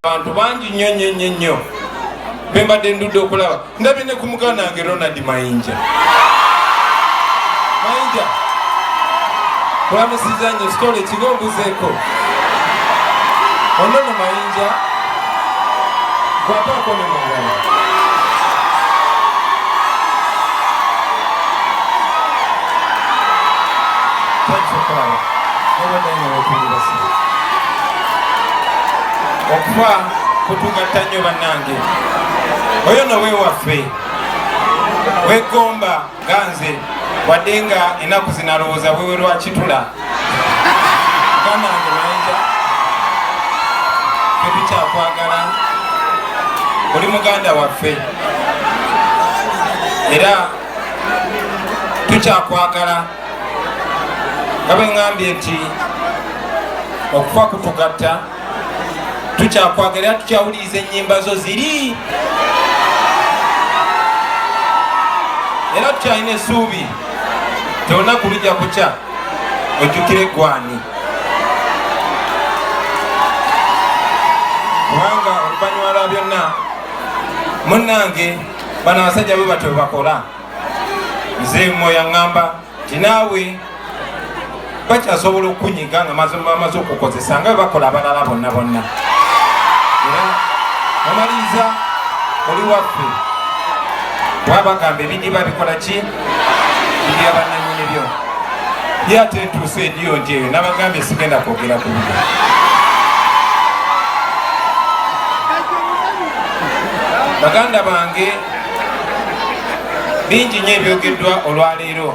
abantu bangi nnyo bembadde ndudde okulaba ndabye ne ku muganda wange Ronald Mayinja kulamusizanye sitole ekigombuzeeko onono Mayinja kwataako ne mungala okufa kutugatta nnyo bannange oyo no weewaffe wegomba ganze wadde nga ennaku zinalowooza wewe lwakitula muganda wange Mayinja tetukyakwagala oli muganda waffe era tukyakwagala nga bwe ŋŋambye nti okufa kutugatta tukyakwagala era tukyawuliriza ennyimba zo ziri era tukyalina essuubi teolunaku lujja kukya ojjukire eggwani kubanga oluvannyuma lwa byonna munnange bano abasajja bwe batyo bakola nze mwoyo aŋŋamba nti naawe bakyasobola okunyiga nga bamaze okukozesa nga bwe bakola abalala bonna era bamaliriza oli waffe wabagamba ebidiba bikola ki bidiba bannanyini byo byate entuusa ediyo nti eyo nabagambye sigenda kwogera ku byo baganda bange bingi nnyo ebyogeddwa olwaleero